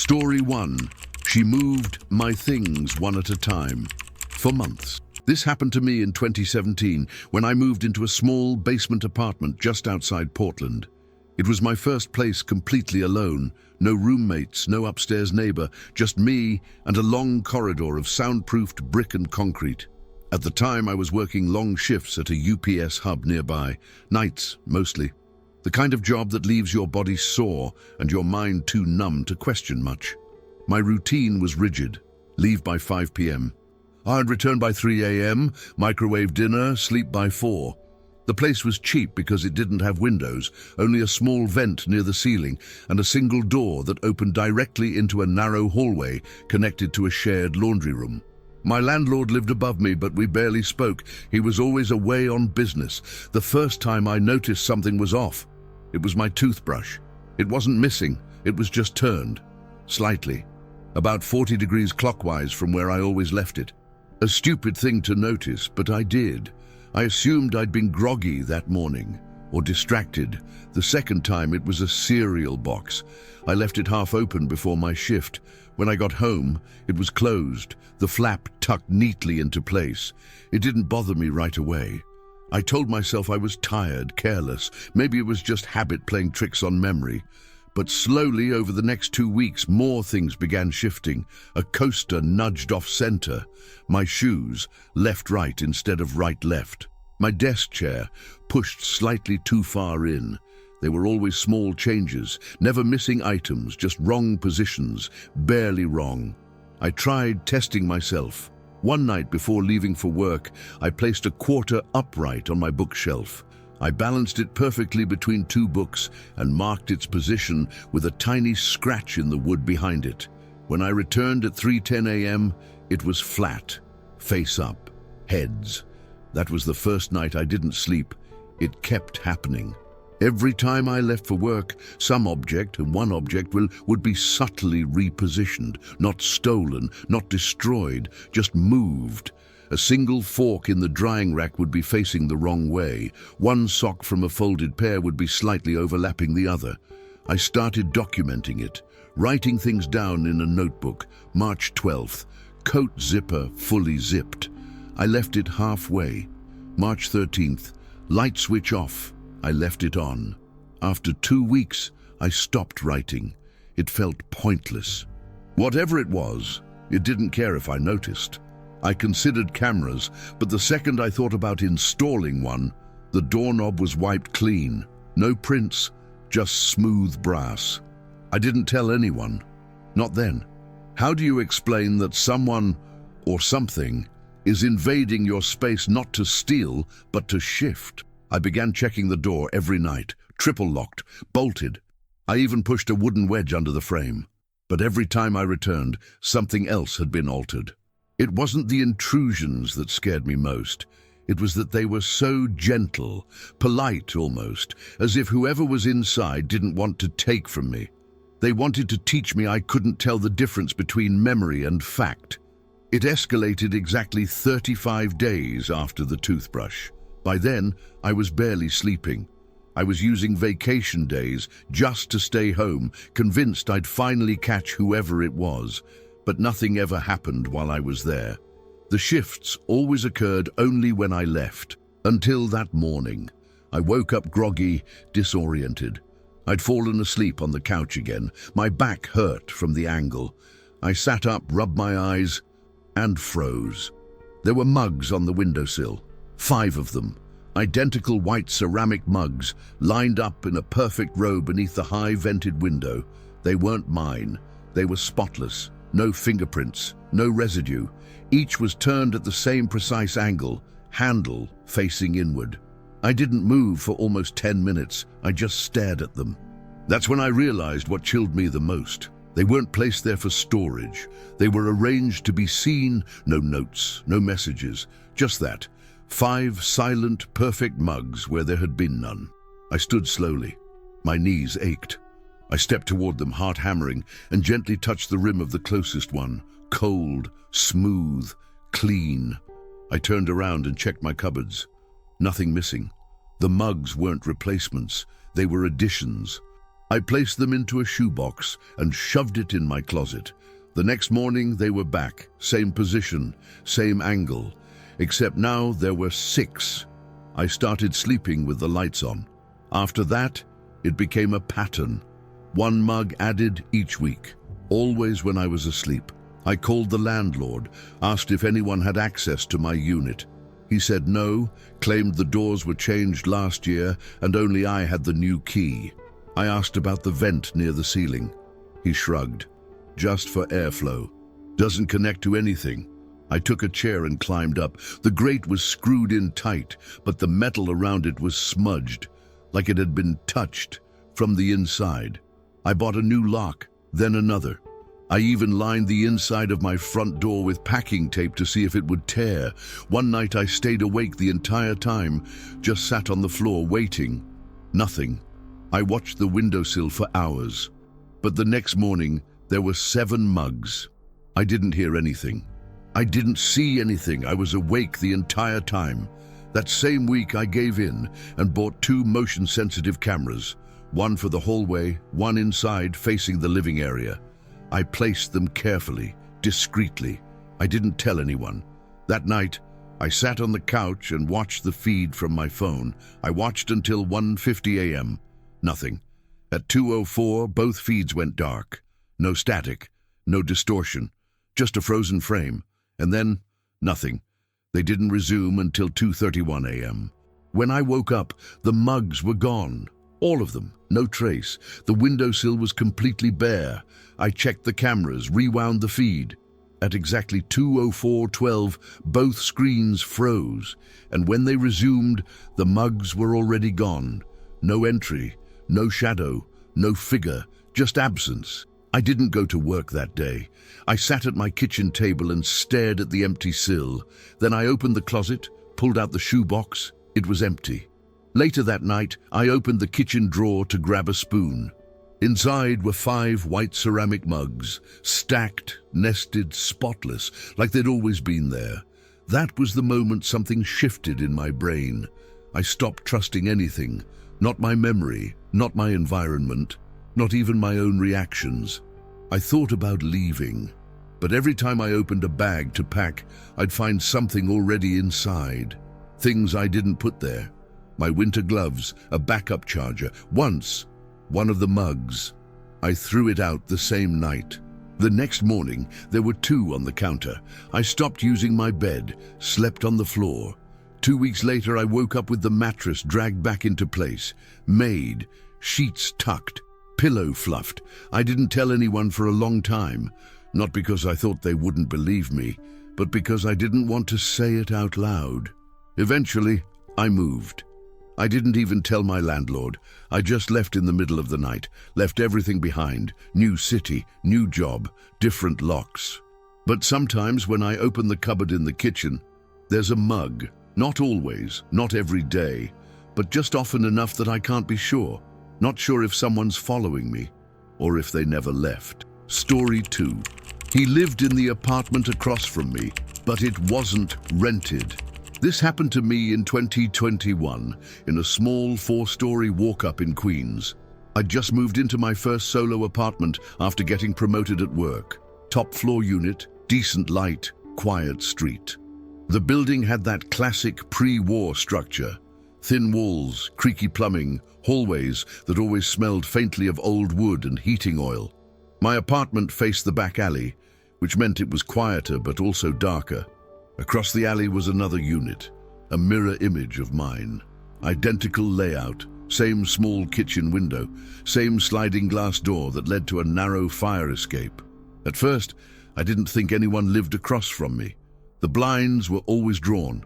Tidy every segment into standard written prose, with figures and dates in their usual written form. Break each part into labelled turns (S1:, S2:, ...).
S1: Story 1. She moved my things one at a time. For months. This happened to me in 2017 when I moved into a small basement apartment just outside Portland. It was my first place completely alone. No roommates, no upstairs neighbor, just me and a long corridor of soundproofed brick and concrete. At the time, I was working long shifts at a UPS hub nearby, nights mostly. The kind of job that leaves your body sore and your mind too numb to question much. My routine was rigid. Leave by 5 p.m. I'd return by 3 a.m., microwave dinner, sleep by 4. The place was cheap because it didn't have windows, only a small vent near the ceiling and a single door that opened directly into a narrow hallway connected to a shared laundry room. My landlord lived above me, but we barely spoke. He was always away on business. The first time I noticed something was off. It was my toothbrush. It wasn't missing, it was just turned. Slightly. About 40 degrees clockwise from where I always left it. A stupid thing to notice, but I did. I assumed I'd been groggy that morning, or distracted. The second time it was a cereal box. I left it half open before my shift. When I got home, it was closed, the flap tucked neatly into place. It didn't bother me right away. I told myself I was tired, careless. Maybe it was just habit playing tricks on memory. But slowly, over the next 2 weeks, more things began shifting. A coaster nudged off center. My shoes, left-right instead of right-left. My desk chair, pushed slightly too far in. They were always small changes, never missing items, just wrong positions, barely wrong. I tried testing myself. One night before leaving for work, I placed a quarter upright on my bookshelf. I balanced it perfectly between 2 books and marked its position with a tiny scratch in the wood behind it. When I returned at 3:10 a.m., it was flat, face up, heads. That was the first night I didn't sleep. It kept happening. Every time I left for work, some object, and one object would be subtly repositioned, not stolen, not destroyed, just moved. A single fork in the drying rack would be facing the wrong way. One sock from a folded pair would be slightly overlapping the other. I started documenting it, writing things down in a notebook. March 12th, coat zipper fully zipped. I left it halfway. March 13th, light switch off. I left it on. After 2 weeks, I stopped writing. It felt pointless. Whatever it was, it didn't care if I noticed. I considered cameras, but the second I thought about installing one, the doorknob was wiped clean. No prints, just smooth brass. I didn't tell anyone. Not then. How do you explain that someone or something is invading your space not to steal, but to shift? I began checking the door every night, triple locked, bolted. I even pushed a wooden wedge under the frame. But every time I returned, something else had been altered. It wasn't the intrusions that scared me most. It was that they were so gentle, polite almost, as if whoever was inside didn't want to take from me. They wanted to teach me I couldn't tell the difference between memory and fact. It escalated exactly 35 days after the toothbrush. By then, I was barely sleeping. I was using vacation days just to stay home, convinced I'd finally catch whoever it was. But nothing ever happened while I was there. The shifts always occurred only when I left. Until that morning. I woke up groggy, disoriented. I'd fallen asleep on the couch again. My back hurt from the angle. I sat up, rubbed my eyes, and froze. There were mugs on the windowsill. 5 of them, identical white ceramic mugs, lined up in a perfect row beneath the high vented window. They weren't mine. They were spotless. No fingerprints, no residue. Each was turned at the same precise angle, handle facing inward. I didn't move for almost 10 minutes. I just stared at them. That's when I realized what chilled me the most. They weren't placed there for storage. They were arranged to be seen. No notes, no messages, just that. 5 silent, perfect mugs where there had been none. I stood slowly. My knees ached. I stepped toward them, heart hammering, and gently touched the rim of the closest one. Cold, smooth, clean. I turned around and checked my cupboards. Nothing missing. The mugs weren't replacements. They were additions. I placed them into a shoebox and shoved it in my closet. The next morning they were back, same position, same angle, except now there were 6. I started sleeping with the lights on. After that, it became a pattern. 1 mug added each week, always when I was asleep. I called the landlord, asked if anyone had access to my unit. He said no, claimed the doors were changed last year and only I had the new key. I asked about the vent near the ceiling. He shrugged. Just for airflow. Doesn't connect to anything. I took a chair and climbed up. The grate was screwed in tight, but the metal around it was smudged, like it had been touched from the inside. I bought a new lock, then another. I even lined the inside of my front door with packing tape to see if it would tear. One night I stayed awake the entire time, just sat on the floor waiting. Nothing. I watched the windowsill for hours. But the next morning, there were 7 mugs. I didn't hear anything. I didn't see anything. I was awake the entire time. That same week I gave in and bought 2 motion-sensitive cameras, one for the hallway, one inside facing the living area. I placed them carefully, discreetly. I didn't tell anyone. That night, I sat on the couch and watched the feed from my phone. I watched until 1:50 a.m. Nothing. At 2:04, both feeds went dark. No static, no distortion, just a frozen frame. And then, nothing. They didn't resume until 2:31 a.m. When I woke up, the mugs were gone. All of them, no trace. The windowsill was completely bare. I checked the cameras, rewound the feed. At exactly 2:04:12, both screens froze, and when they resumed, the mugs were already gone. No entry, no shadow, no figure, just absence. I didn't go to work that day. I sat at my kitchen table and stared at the empty sill. Then I opened the closet, pulled out the shoebox. It was empty. Later that night, I opened the kitchen drawer to grab a spoon. Inside were 5 white ceramic mugs, stacked, nested, spotless, like they'd always been there. That was the moment something shifted in my brain. I stopped trusting anything, not my memory, not my environment, not even my own reactions. I thought about leaving, but every time I opened a bag to pack, I'd find something already inside. Things I didn't put there. My winter gloves, a backup charger, once, one of the mugs. I threw it out the same night. The next morning, there were 2 on the counter. I stopped using my bed, slept on the floor. 2 weeks later, I woke up with the mattress dragged back into place, made, sheets tucked, pillow fluffed. I didn't tell anyone for a long time, not because I thought they wouldn't believe me, but because I didn't want to say it out loud. Eventually, I moved. I didn't even tell my landlord. I just left in the middle of the night, left everything behind. New city, new job, different locks. But sometimes when I open the cupboard in the kitchen, there's a mug. Not always, not every day, but just often enough that I can't be sure. Not sure if someone's following me, or if they never left. Story 2. He lived in the apartment across from me, but it wasn't rented. This happened to me in 2021, in a small 4-story walk-up in Queens. I'd just moved into my first solo apartment after getting promoted at work. Top floor unit, decent light, quiet street. The building had that classic pre-war structure. Thin walls, creaky plumbing, hallways that always smelled faintly of old wood and heating oil. My apartment faced the back alley, which meant it was quieter but also darker. Across the alley was another unit, a mirror image of mine. Identical layout, same small kitchen window, same sliding glass door that led to a narrow fire escape. At first, I didn't think anyone lived across from me. The blinds were always drawn,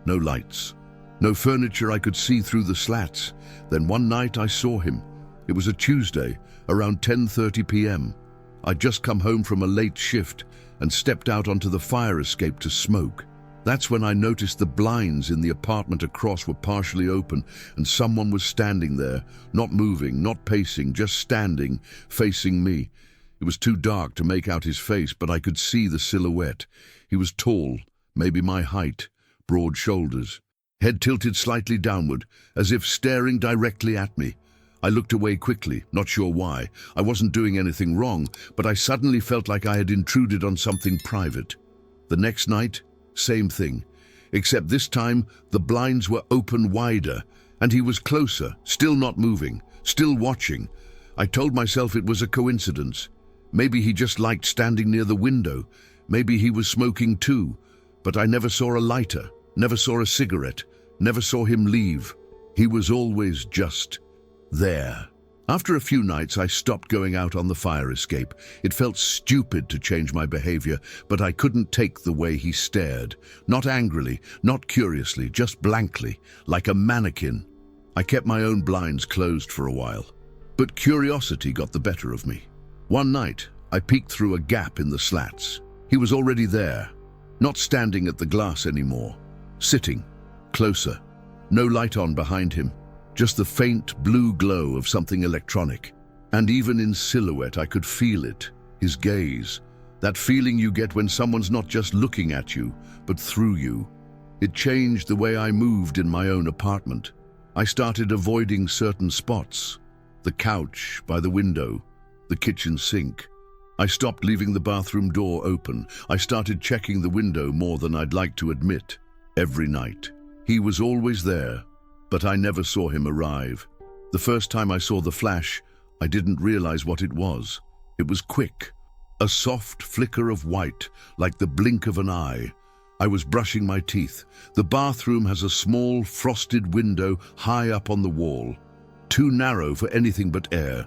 S1: no lights. No furniture I could see through the slats. Then one night I saw him. It was a Tuesday, around 10:30 p.m. I'd just come home from a late shift and stepped out onto the fire escape to smoke. That's when I noticed the blinds in the apartment across were partially open and someone was standing there, not moving, not pacing, just standing, facing me. It was too dark to make out his face, but I could see the silhouette. He was tall, maybe my height, broad shoulders. Head tilted slightly downward, as if staring directly at me. I looked away quickly, not sure why. I wasn't doing anything wrong, but I suddenly felt like I had intruded on something private. The next night, same thing. Except this time, the blinds were open wider, and he was closer, still not moving, still watching. I told myself it was a coincidence. Maybe he just liked standing near the window. Maybe he was smoking too. But I never saw a lighter, never saw a cigarette, never saw him leave. He was always just there. After a few nights, I stopped going out on the fire escape. It felt stupid to change my behavior, but I couldn't take the way he stared. Not angrily, not curiously, just blankly, like a mannequin. I kept my own blinds closed for a while, but curiosity got the better of me. One night, I peeked through a gap in the slats. He was already there, not standing at the glass anymore, sitting, closer, no light on behind him. Just the faint blue glow of something electronic. And even in silhouette, I could feel it, his gaze. That feeling you get when someone's not just looking at you, but through you. It changed the way I moved in my own apartment. I started avoiding certain spots. The couch by the window, the kitchen sink. I stopped leaving the bathroom door open. I started checking the window more than I'd like to admit. Every night. He was always there. But I never saw him arrive. The first time I saw the flash, I didn't realize what it was. It was quick, a soft flicker of white, like the blink of an eye. I was brushing my teeth. The bathroom has a small, frosted window high up on the wall, too narrow for anything but air.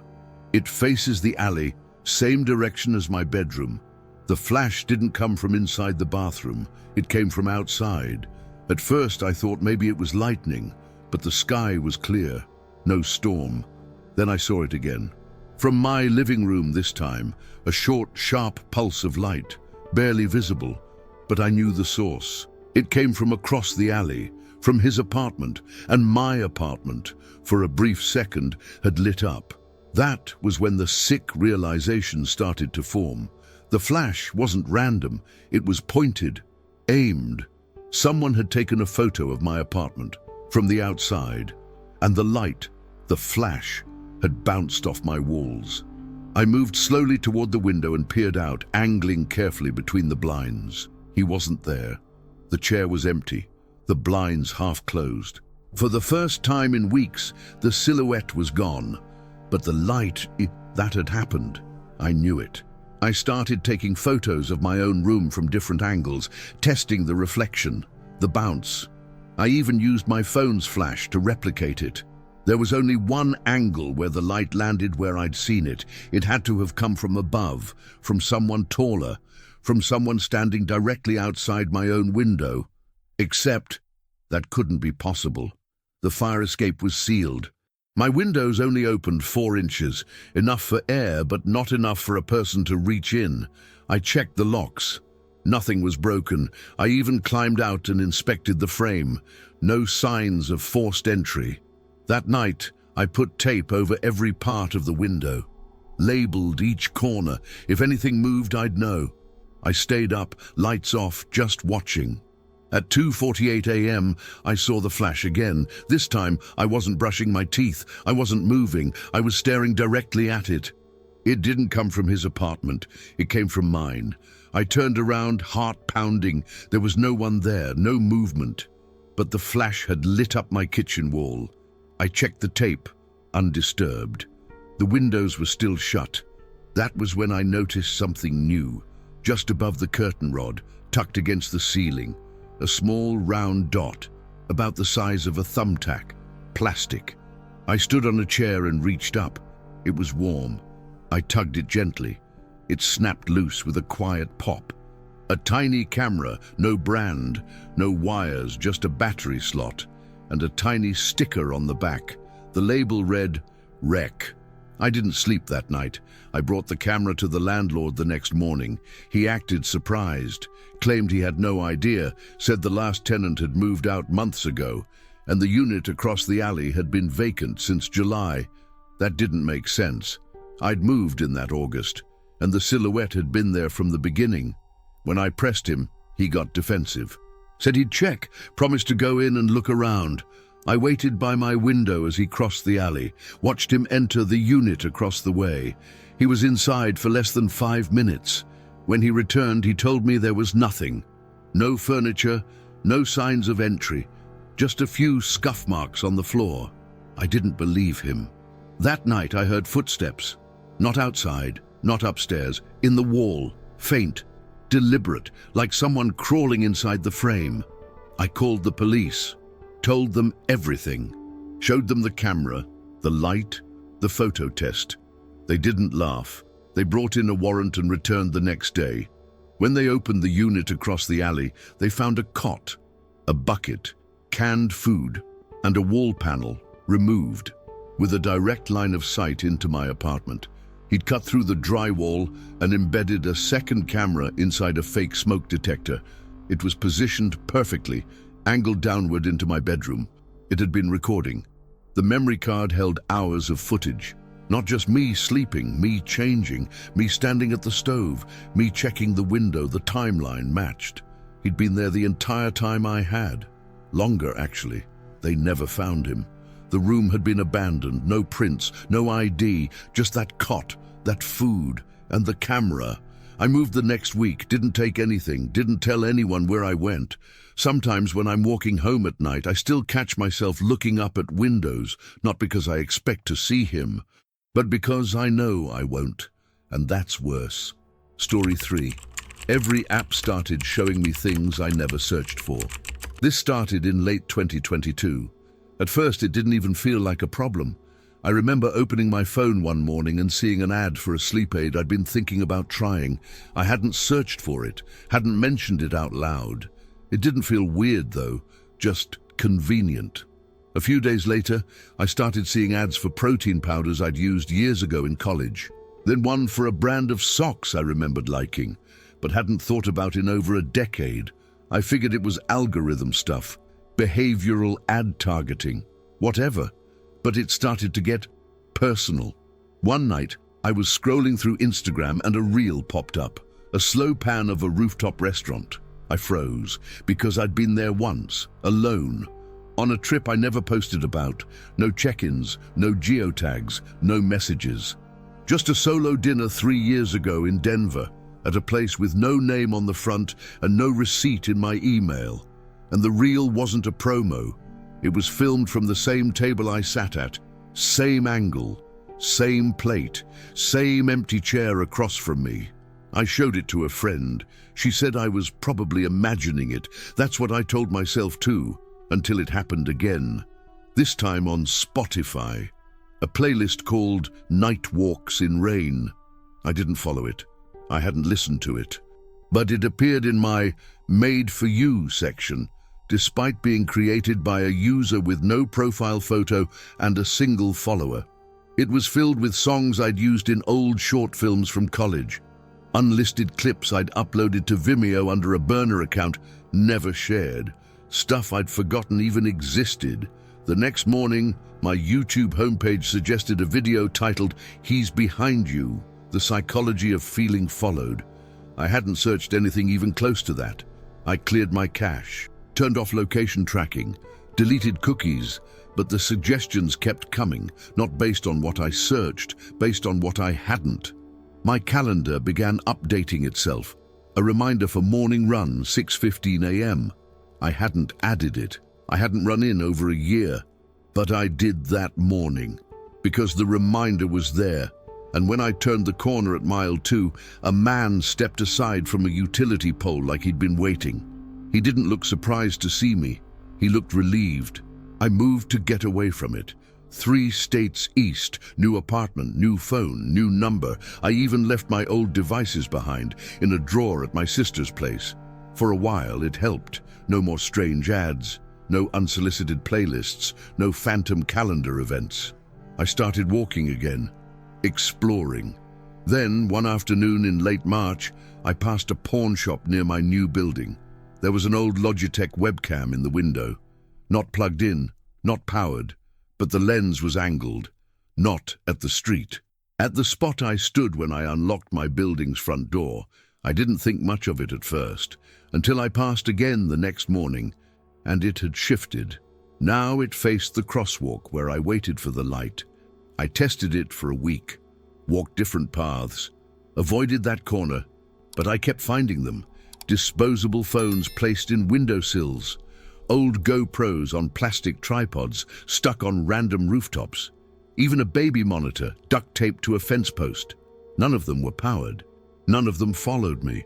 S1: It faces the alley, same direction as my bedroom. The flash didn't come from inside the bathroom. It came from outside. At first, I thought maybe it was lightning, but the sky was clear, no storm. Then I saw it again. From my living room this time, a short, sharp pulse of light, barely visible, but I knew the source. It came from across the alley, from his apartment, and my apartment, for a brief second, had lit up. That was when the sick realization started to form. The flash wasn't random, it was pointed, aimed. Someone had taken a photo of my apartment from the outside, and the light, the flash, had bounced off my walls. I moved slowly toward the window and peered out, angling carefully between the blinds. He wasn't there. The chair was empty, the blinds half closed. For the first time in weeks, the silhouette was gone, but the light, that had happened. I knew it. I started taking photos of my own room from different angles, testing the reflection, the bounce. I even used my phone's flash to replicate it. There was only one angle where the light landed where I'd seen it. It had to have come from above, from someone taller, from someone standing directly outside my own window. Except that couldn't be possible. The fire escape was sealed. My windows only opened 4 inches, enough for air but not enough for a person to reach in. I checked the locks. Nothing was broken. I even climbed out and inspected the frame. No signs of forced entry. That night, I put tape over every part of the window. Labeled each corner. If anything moved, I'd know. I stayed up, lights off, just watching. At 2:48 a.m., I saw the flash again. This time, I wasn't brushing my teeth. I wasn't moving. I was staring directly at it. It didn't come from his apartment. It came from mine. I turned around, heart pounding. There was no one there, no movement. But the flash had lit up my kitchen wall. I checked the tape, undisturbed. The windows were still shut. That was when I noticed something new. Just above the curtain rod, tucked against the ceiling, a small round dot, about the size of a thumbtack, plastic. I stood on a chair and reached up. It was warm. I tugged it gently. It snapped loose with a quiet pop. A tiny camera, no brand, no wires, just a battery slot, and a tiny sticker on the back. The label read, "Wreck." I didn't sleep that night. I brought the camera to the landlord the next morning. He acted surprised, claimed he had no idea, said the last tenant had moved out months ago, and the unit across the alley had been vacant since July. That didn't make sense. I'd moved in that August, and the silhouette had been there from the beginning. When I pressed him, he got defensive. Said he'd check, promised to go in and look around. I waited by my window as he crossed the alley, watched him enter the unit across the way. He was inside for less than 5 minutes. When he returned, he told me there was nothing. No furniture, no signs of entry, just a few scuff marks on the floor. I didn't believe him. That night I heard footsteps. Not outside, not upstairs, in the wall, faint, deliberate, like someone crawling inside the frame. I called the police, told them everything, showed them the camera, the light, the photo test. They didn't laugh. They brought in a warrant and returned the next day. When they opened the unit across the alley, they found a cot, a bucket, canned food, and a wall panel removed, with a direct line of sight into my apartment. He'd cut through the drywall and embedded a second camera inside a fake smoke detector. It was positioned perfectly, angled downward into my bedroom. It had been recording. The memory card held hours of footage. Not just me sleeping, me changing, me standing at the stove, me checking the window. The timeline matched. He'd been there the entire time I had. Longer, actually. They never found him. The room had been abandoned, no prints, no ID, just that cot, that food, and the camera. I moved the next week, didn't take anything, didn't tell anyone where I went. Sometimes when I'm walking home at night, I still catch myself looking up at windows, not because I expect to see him, but because I know I won't, and that's worse. Story 3. Every app started showing me things I never searched for. This started in late 2022. At first, it didn't even feel like a problem. I remember opening my phone one morning and seeing an ad for a sleep aid I'd been thinking about trying. I hadn't searched for it, hadn't mentioned it out loud. It didn't feel weird, though, just convenient. A few days later, I started seeing ads for protein powders I'd used years ago in college. Then one for a brand of socks I remembered liking, but hadn't thought about in over a decade. I figured it was algorithm stuff, behavioral ad targeting, whatever. But it started to get personal. One night, I was scrolling through Instagram and a reel popped up, a slow pan of a rooftop restaurant. I froze, because I'd been there once, alone, on a trip I never posted about. No check-ins, no geotags, no messages. Just a solo dinner 3 years ago in Denver, at a place with no name on the front and no receipt in my email. And the reel wasn't a promo. It was filmed from the same table I sat at, same angle, same plate, same empty chair across from me. I showed it to a friend. She said I was probably imagining it. That's what I told myself too, until it happened again. This time on Spotify, a playlist called Night Walks in Rain. I didn't follow it. I hadn't listened to it. But it appeared in my Made For You section, despite being created by a user with no profile photo and a single follower. It was filled with songs I'd used in old short films from college, unlisted clips I'd uploaded to Vimeo under a burner account, never shared, stuff I'd forgotten even existed. The next morning, my YouTube homepage suggested a video titled He's Behind You, The Psychology of Feeling Followed. I hadn't searched anything even close to that. I cleared my cache, turned off location tracking, deleted cookies, but the suggestions kept coming, not based on what I searched, based on what I hadn't. My calendar began updating itself, a reminder for morning run, 6:15 a.m. I hadn't added it. I hadn't run in over a year, but I did that morning, because the reminder was there. And when I turned the corner at mile 2, a man stepped aside from a utility pole like he'd been waiting. He didn't look surprised to see me. He looked relieved. I moved to get away from it. 3 states east, new apartment, new phone, new number. I even left my old devices behind, in a drawer at my sister's place. For a while it helped. No more strange ads, no unsolicited playlists, no phantom calendar events. I started walking again, exploring. Then, one afternoon in late March, I passed a pawn shop near my new building. There was an old Logitech webcam in the window. Not plugged in, not powered, but the lens was angled, not at the street. At the spot I stood when I unlocked my building's front door, I didn't think much of it at first, until I passed again the next morning, and it had shifted. Now it faced the crosswalk where I waited for the light. I tested it for a week, walked different paths, avoided that corner, but I kept finding them. Disposable phones placed in windowsills, old GoPros on plastic tripods stuck on random rooftops, even a baby monitor duct taped to a fence post. None of them were powered. None of them followed me.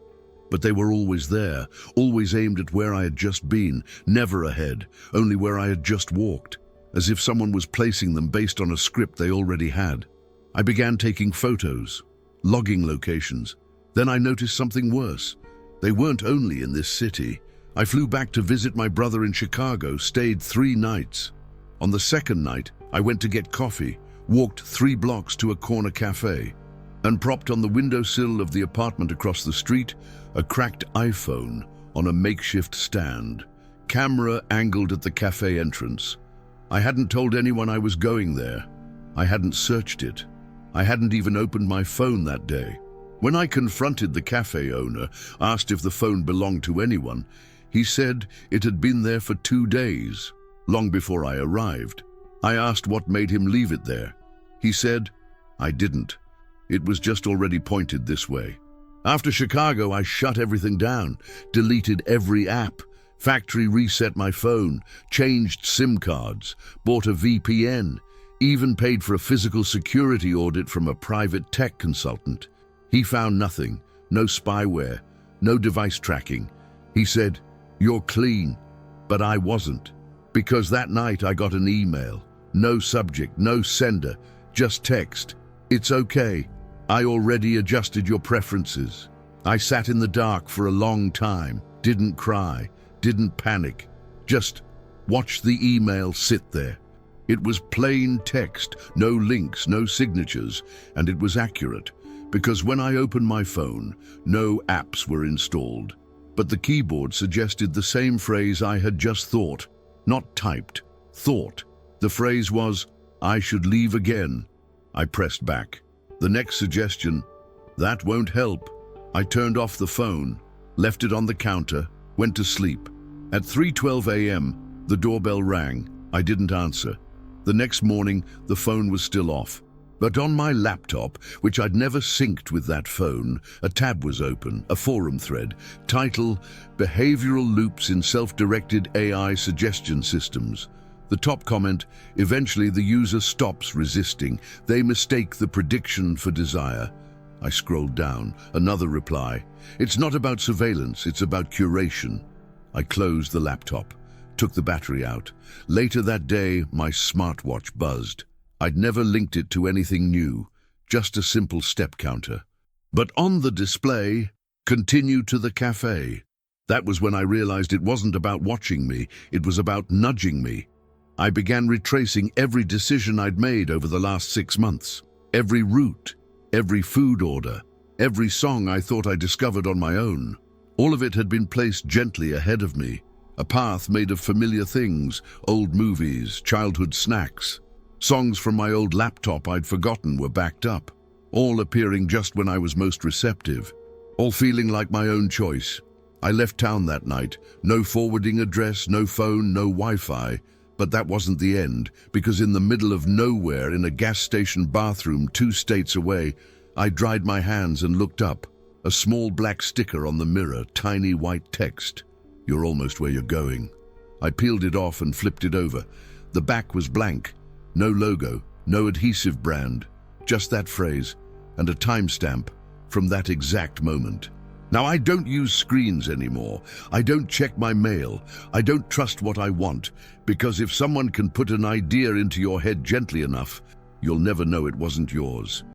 S1: But they were always there, always aimed at where I had just been, never ahead, only where I had just walked, as if someone was placing them based on a script they already had. I began taking photos, logging locations. Then I noticed something worse. They weren't only in this city. I flew back to visit my brother in Chicago, stayed 3 nights. On the second night, I went to get coffee, walked 3 blocks to a corner cafe, and propped on the windowsill of the apartment across the street, a cracked iPhone on a makeshift stand, camera angled at the cafe entrance. I hadn't told anyone I was going there. I hadn't searched it. I hadn't even opened my phone that day. When I confronted the cafe owner, asked if the phone belonged to anyone, he said it had been there for 2 days, long before I arrived. I asked what made him leave it there. He said, "I didn't. It was just already pointed this way." After Chicago, I shut everything down, deleted every app, factory reset my phone, changed SIM cards, bought a VPN, even paid for a physical security audit from a private tech consultant. He found nothing, no spyware, no device tracking. He said, "You're clean," but I wasn't, because that night I got an email, no subject, no sender, just text. "It's okay. I already adjusted your preferences." I sat in the dark for a long time, didn't cry, didn't panic, just watched the email sit there. It was plain text, no links, no signatures, and it was accurate, because when I opened my phone, no apps were installed. But the keyboard suggested the same phrase I had just thought, not typed, thought. The phrase was, "I should leave again." I pressed back. The next suggestion, "That won't help." I turned off the phone, left it on the counter, went to sleep. At 3:12 a.m., the doorbell rang. I didn't answer. The next morning, the phone was still off. But on my laptop, which I'd never synced with that phone, a tab was open, a forum thread, title, "Behavioral Loops in Self-Directed AI Suggestion Systems." The top comment, "Eventually the user stops resisting. They mistake the prediction for desire." I scrolled down. Another reply, "It's not about surveillance, it's about curation." I closed the laptop, took the battery out. Later that day, my smartwatch buzzed. I'd never linked it to anything new, just a simple step counter. But on the display, "Continue to the cafe." That was when I realized it wasn't about watching me, it was about nudging me. I began retracing every decision I'd made over the last 6 months. Every route, every food order, every song I thought I discovered on my own. All of it had been placed gently ahead of me. A path made of familiar things, old movies, childhood snacks. Songs from my old laptop I'd forgotten were backed up, all appearing just when I was most receptive, all feeling like my own choice. I left town that night. No forwarding address, no phone, no Wi-Fi. But that wasn't the end, because in the middle of nowhere, in a gas station bathroom 2 states away, I dried my hands and looked up. A small black sticker on the mirror, tiny white text. "You're almost where you're going." I peeled it off and flipped it over. The back was blank. No logo, no adhesive brand, just that phrase, and a timestamp from that exact moment. Now, I don't use screens anymore. I don't check my mail. I don't trust what I want, because if someone can put an idea into your head gently enough, you'll never know it wasn't yours.